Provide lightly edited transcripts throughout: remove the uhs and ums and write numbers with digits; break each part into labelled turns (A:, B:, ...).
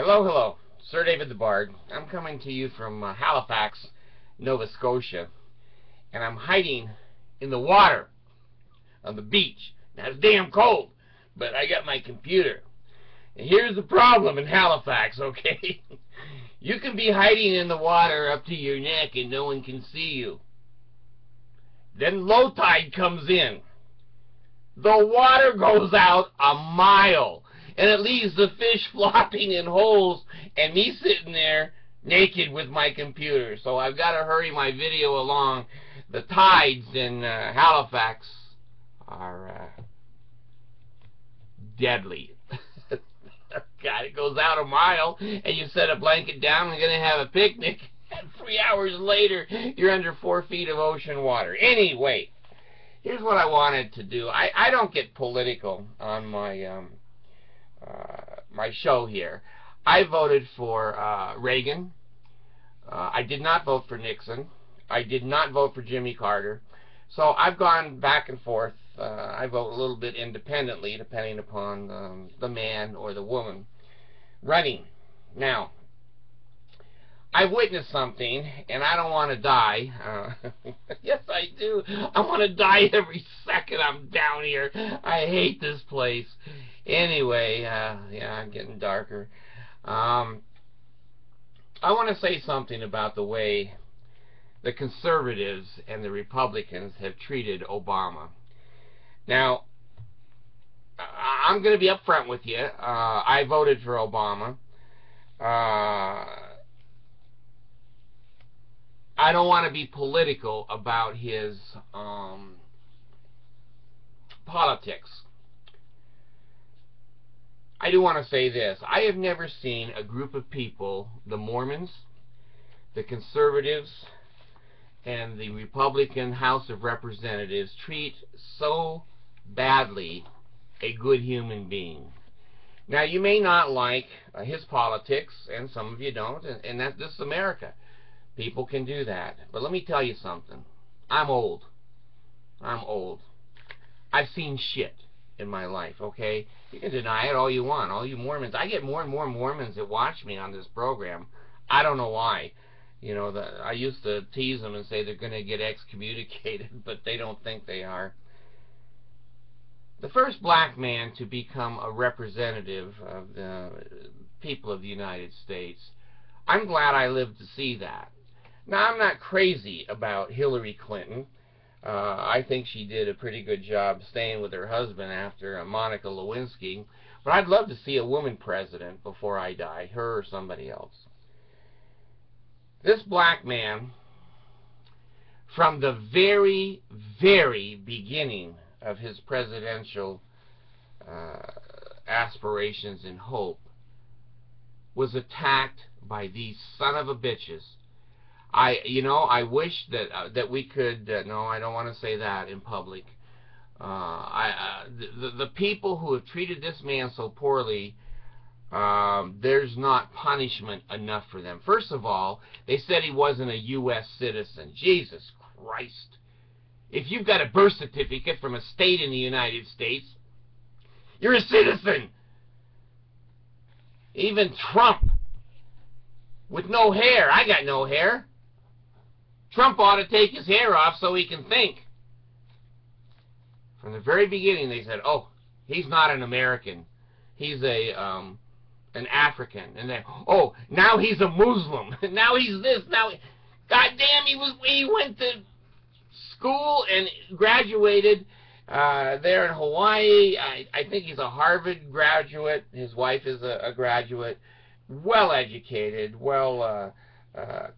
A: Hello, hello. Sir David the Bard. I'm coming to you from Halifax, Nova Scotia, and I'm hiding in the water on the beach. Now, it's damn cold, but I got my computer. And here's the problem in Halifax, okay? You can be hiding in the water up to your neck and no one can see you. Then low tide comes in. The water goes out a mile, and it leaves the fish flopping in holes and me sitting there naked with my computer. So I've got to hurry my video along. The tides in Halifax are deadly. God, it goes out a mile, and you set a blanket down and you're going to have a picnic, and 3 hours later, you're under 4 feet of ocean water. Anyway, here's what I wanted to do. I don't get political on my my show here. I voted for Reagan. I did not vote for Nixon. I did not vote for Jimmy Carter. So I've gone back and forth. I vote a little bit independently, depending upon the man or the woman running. Now, I've witnessed something, and I don't want to die. Yes, I do. I want to die every second I'm down here. I hate this place. Anyway, yeah, I'm getting darker. I want to say something about the way the conservatives and the Republicans have treated Obama. Now, I'm going to be upfront with you. I voted for Obama. I don't want to be political about his politics. I do want to say this. I have never seen a group of people, the Mormons, the conservatives, and the Republican House of Representatives, treat so badly a good human being. Now, you may not like his politics, and some of you don't, and that's just America. People can do that. But let me tell you something. I'm old. I'm old. I've seen shit in my life, okay? You can deny it all you want. All you Mormons. I get more and more Mormons that watch me on this program. I don't know why. You know, I used to tease them and say they're going to get excommunicated, but they don't think they are. The first black man to become a representative of the people of the United States. I'm glad I lived to see that. Now, I'm not crazy about Hillary Clinton. I think she did a pretty good job staying with her husband after Monica Lewinsky. But I'd love to see a woman president before I die, her or somebody else. This black man, from the very, very beginning of his presidential aspirations and hope, was attacked by these son of a bitches. I wish that we could. No, I don't want to say that in public. The people who have treated this man so poorly, there's not punishment enough for them. First of all, they said he wasn't a U.S. citizen. Jesus Christ! If you've got a birth certificate from a state in the United States, you're a citizen. Even Trump, with no hair. I got no hair. Trump ought to take his hair off so he can think. From the very beginning, they said, "Oh, he's not an American. He's an African." And then, "Oh, now he's a Muslim. Now he's this. Now, goddamn, he went to school and graduated there in Hawaii. I think he's a Harvard graduate. His wife is a graduate. Well-educated,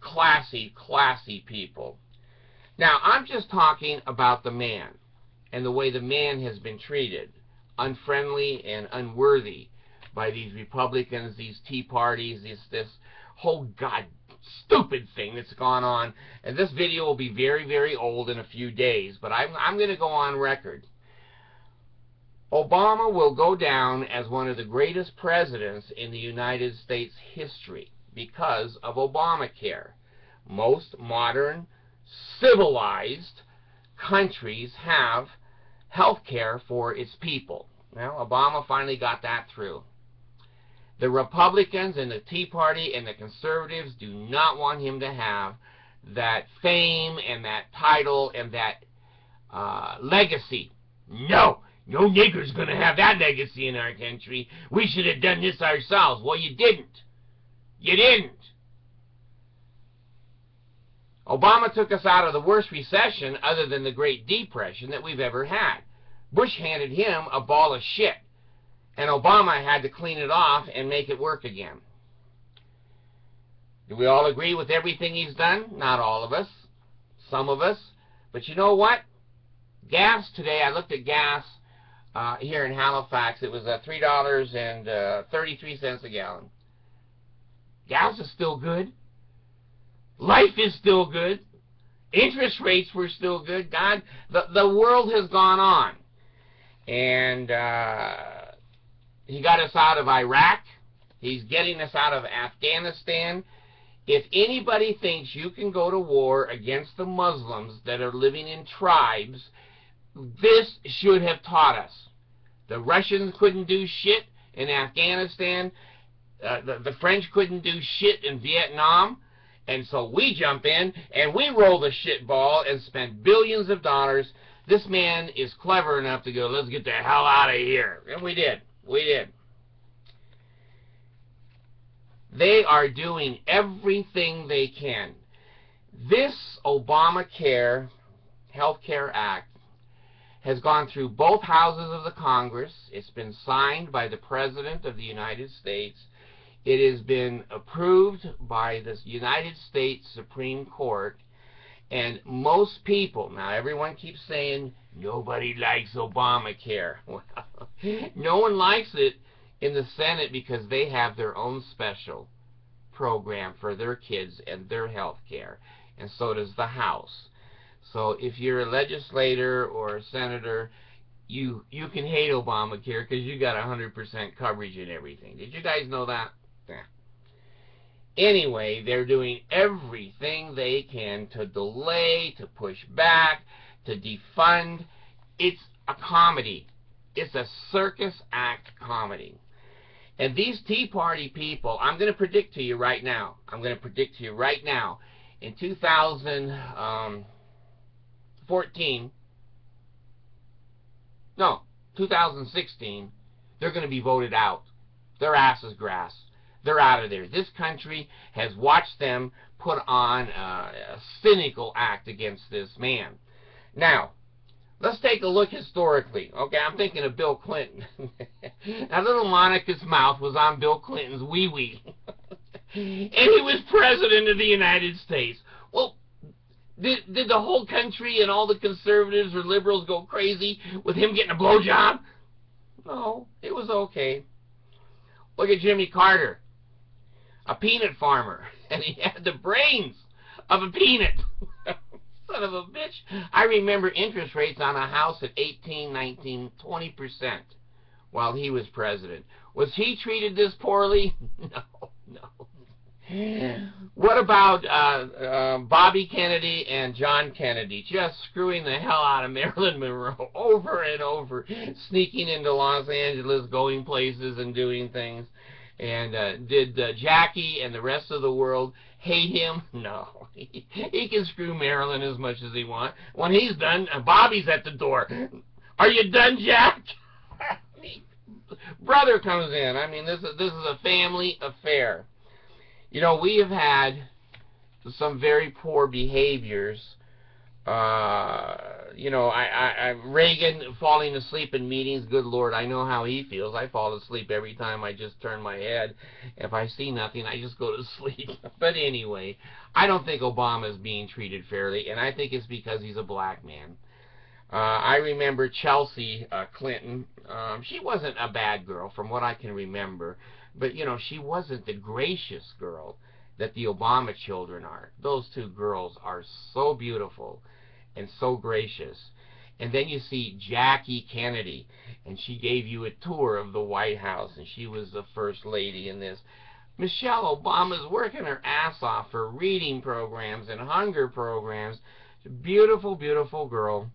A: classy people. Now, I'm just talking about the man and the way the man has been treated, unfriendly and unworthy by these Republicans, these Tea Parties, this whole stupid thing that's gone on. And this video will be very, very old in a few days, but I'm going to go on record. Obama will go down as one of the greatest presidents in the United States history because of Obamacare. Most modern, civilized countries have health care for its people. Well, Obama finally got that through. The Republicans and the Tea Party and the conservatives do not want him to have that fame and that title and that legacy. No, no nigger's going to have that legacy in our country. We should have done this ourselves. Well, you didn't. You didn't. Obama took us out of the worst recession other than the Great Depression that we've ever had. Bush handed him a ball of shit, and Obama had to clean it off and make it work again. Do we all agree with everything he's done? Not all of us. Some of us. But you know what? Gas today, I looked at gas here in Halifax. It was $3.33 a gallon. Gas is still good. Life is still good. Interest rates were still good. God, the world has gone on. And he got us out of Iraq. He's getting us out of Afghanistan. If anybody thinks you can go to war against the Muslims that are living in tribes, this should have taught us. The Russians couldn't do shit in Afghanistan. The French couldn't do shit in Vietnam. And so we jump in and we roll the shit ball and spend billions of dollars. This man is clever enough to go, let's get the hell out of here. And we did. We did. They are doing everything they can. This Obamacare Health Care Act has gone through both houses of the Congress. It's been signed by the President of the United States. It has been approved by the United States Supreme Court. And most people, now everyone keeps saying, nobody likes Obamacare. Well, no one likes it in the Senate because they have their own special program for their kids and their health care. And so does the House. So if you're a legislator or a senator, you can hate Obamacare because you got 100% coverage and everything. Did you guys know that? Yeah. Anyway, they're doing everything they can to delay, to push back, to defund. It's a comedy. It's a circus act comedy. And these Tea Party people, I'm going to predict to you right now. I'm going to predict to you right now. In 2014, no, 2016, they're going to be voted out. Their ass is grass. They're out of there. This country has watched them put on a cynical act against this man. Now, let's take a look historically. Okay, I'm thinking of Bill Clinton. Now, little Monica's mouth was on Bill Clinton's wee-wee. And he was president of the United States. Well, did the whole country and all the conservatives or liberals go crazy with him getting a blowjob? No, it was okay. Look at Jimmy Carter, a peanut farmer, and he had the brains of a peanut. Son of a bitch. I remember interest rates on a house at 18, 19, 20% while he was president. Was he treated this poorly? No, no. What about Bobby Kennedy and John Kennedy just screwing the hell out of Marilyn Monroe over and over, sneaking into Los Angeles, going places and doing things? And did Jackie and the rest of the world hate him? No. He can screw Marilyn as much as he wants. When he's done, Bobby's at the door. Are you done, Jack? Brother comes in. I mean, this is a family affair. You know, we have had some very poor behaviors. You know, Reagan falling asleep in meetings, good Lord, I know how he feels. I fall asleep every time I just turn my head. If I see nothing, I just go to sleep. But anyway, I don't think Obama is being treated fairly, and I think it's because he's a black man. I remember Chelsea Clinton. She wasn't a bad girl from what I can remember, but, you know, she wasn't the gracious girl that the Obama children are. Those two girls are so beautiful and so gracious. And then you see Jackie Kennedy, and she gave you a tour of the White House, and she was the first lady in this. Michelle Obama's working her ass off for reading programs and hunger programs. Beautiful, beautiful girl,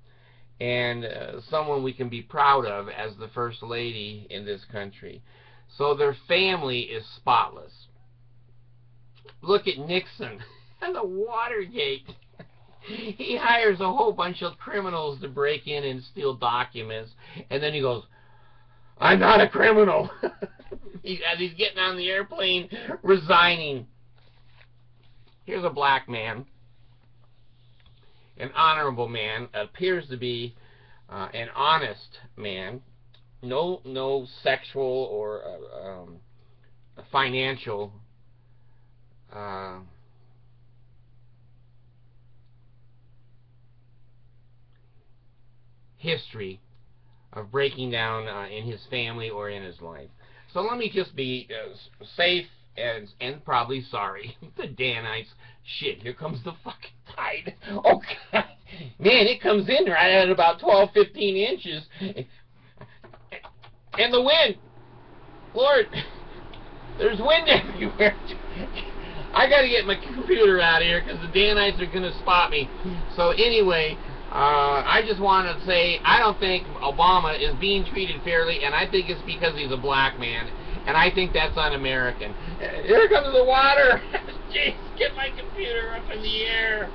A: and someone we can be proud of as the first lady in this country. So their family is spotless. Look at Nixon and the Watergate. He hires a whole bunch of criminals to break in and steal documents, and then he goes, "I'm not a criminal." As he's getting on the airplane, resigning. Here's a black man, an honorable man, appears to be an honest man, no sexual or financial history of breaking down in his family or in his life. So let me just be safe and probably sorry. The Danites. Shit, here comes the fucking tide. Oh, God. Man, it comes in right at about 12-15 inches. And the wind. Lord, there's wind everywhere. I got to get my computer out of here because the Danites are going to spot me. So anyway, I just want to say I don't think Obama is being treated fairly, and I think it's because he's a black man, and I think that's un-American. Here comes the water. Jeez, get my computer up in the air.